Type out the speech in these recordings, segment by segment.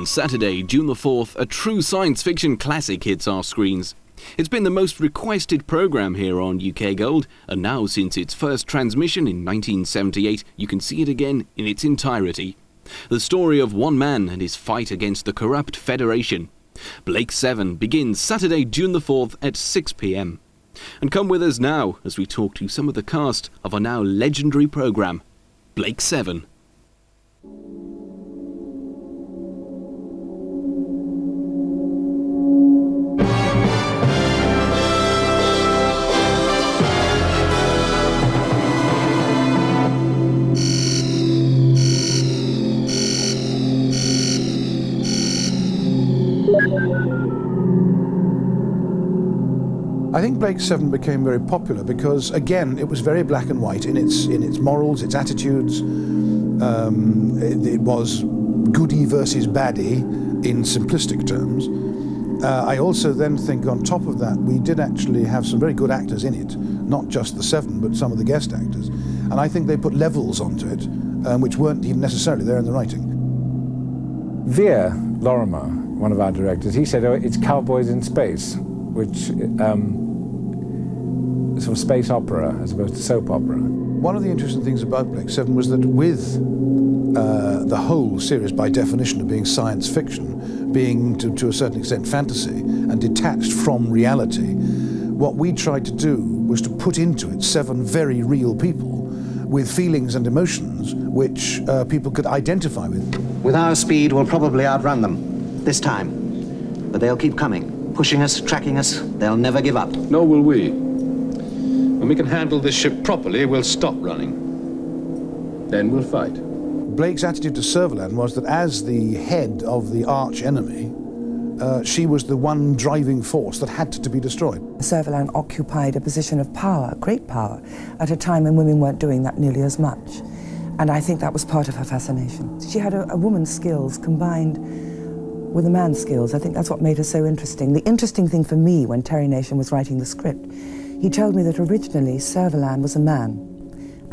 On Saturday, June the 4th, a true science fiction classic hits our screens. It's been the most requested programme here on UK Gold, and now since its first transmission in 1978, you can see it again in its entirety. The story of one man and his fight against the corrupt Federation. Blake 7 begins Saturday, June the 4th at 6 p.m. And come with us now as we talk to some of the cast of our now legendary programme, Blake 7. I think Blake 7 became very popular because, again, it was very black and white in its morals, its attitudes. It was goody versus baddie in simplistic terms. I also then think on top of that, we did actually have some very good actors in it, not just the 7, but some of the guest actors. And I think they put levels onto it, which weren't even necessarily there in the writing. Veer Lorimer, one of our directors, he said, "Oh, it's cowboys in space," which sort of space opera as opposed to soap opera. One of the interesting things about Blake 7 was that with the whole series, by definition of being science fiction, being to a certain extent fantasy and detached from reality, what we tried to do was to put into it 7 very real people with feelings and emotions which people could identify with. With our speed, we'll probably outrun them, this time. But they'll keep coming, pushing us, tracking us. They'll never give up. Nor will we. When we can handle this ship properly, we'll stop running. Then we'll fight. Blake's attitude to Servalan was that as the head of the arch enemy, she was the one driving force that had to be destroyed. Servalan occupied a position of power, great power, at a time when women weren't doing that nearly as much. And I think that was part of her fascination. She had a woman's skills combined with a man's skills. I think that's what made her so interesting. The interesting thing for me when Terry Nation was writing the script, he told me that originally Servalan was a man,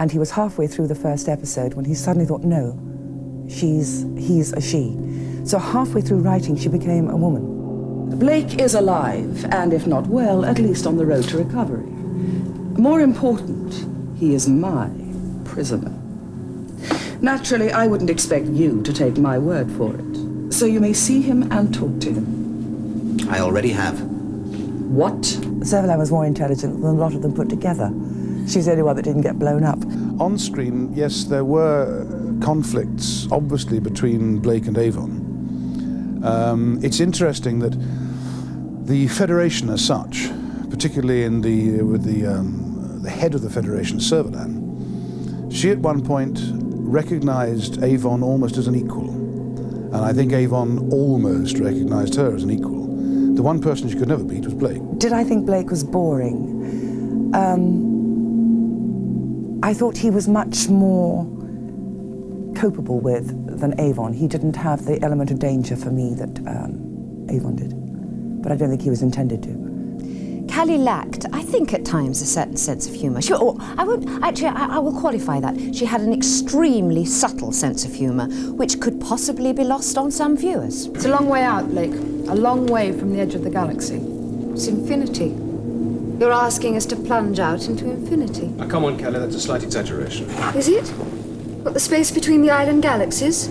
and he was halfway through the first episode when he suddenly thought, no, he's a she. So halfway through writing, she became a woman. Blake is alive, and if not well, at least on the road to recovery. More important, he is my prisoner. Naturally, I wouldn't expect you to take my word for it, so you may see him and talk to him. I already have. What? Servalan was more intelligent than a lot of them put together. She's the only one that didn't get blown up. On screen, yes, there were conflicts, obviously, between Blake and Avon. It's interesting that the Federation as such, particularly with the head of the Federation, Servalan, she at one point recognized Avon almost as an equal. And I think Avon almost recognized her as an equal. The one person she could never beat was Blake. Did I think Blake was boring? I thought he was much more copable with than Avon. He didn't have the element of danger for me that Avon did. But I don't think he was intended to. Callie lacked, I think at times, a certain sense of humour. I will qualify that. She had an extremely subtle sense of humour, which could possibly be lost on some viewers. It's a long way out, Blake. A long way from the edge of the galaxy. It's infinity. You're asking us to plunge out into infinity. Now, come on, Kelly, that's a slight exaggeration. Is it? What, the space between the island galaxies?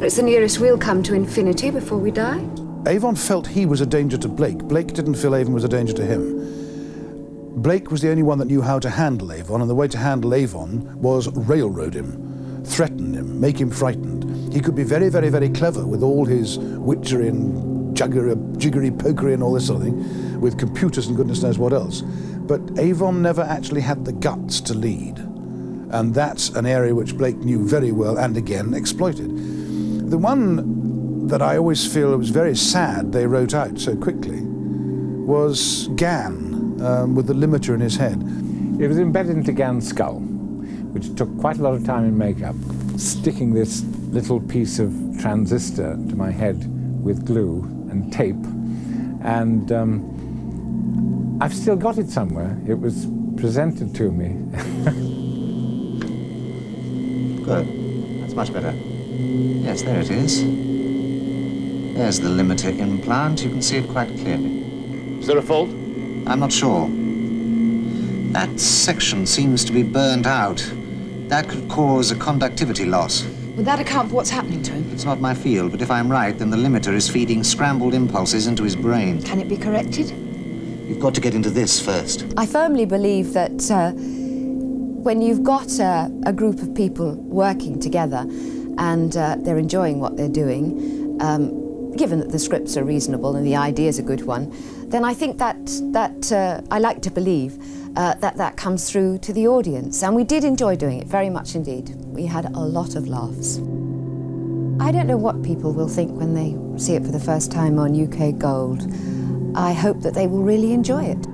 It's the nearest we'll come to infinity before we die. Avon felt he was a danger to Blake. Blake didn't feel Avon was a danger to him. Blake was the only one that knew how to handle Avon, and the way to handle Avon was railroad him, threaten him, make him frightened. He could be very, very, very clever with all his witchery and jiggery pokery and all this sort of thing, with computers and goodness knows what else. But Avon never actually had the guts to lead. And that's an area which Blake knew very well and again exploited. The one that I always feel was very sad they wrote out so quickly was Gan, with the limiter in his head. It was embedded into Gan's skull, which took quite a lot of time in makeup, sticking this little piece of transistor to my head with glue and tape, and I've still got it somewhere. It was presented to me. Good. That's much better. Yes, there it is. There's the limiter implant. You can see it quite clearly. Is there a fault? I'm not sure. That section seems to be burned out. That could cause a conductivity loss. Would that account for what's happening to him? It's not my field, but if I'm right, then the limiter is feeding scrambled impulses into his brain. Can it be corrected? You've got to get into this first. I firmly believe that when you've got a group of people working together and they're enjoying what they're doing, given that the scripts are reasonable and the idea is a good one, then I think that I like to believe that comes through to the audience. And we did enjoy doing it, very much indeed. We had a lot of laughs. I don't know what people will think when they see it for the first time on UK Gold. I hope that they will really enjoy it.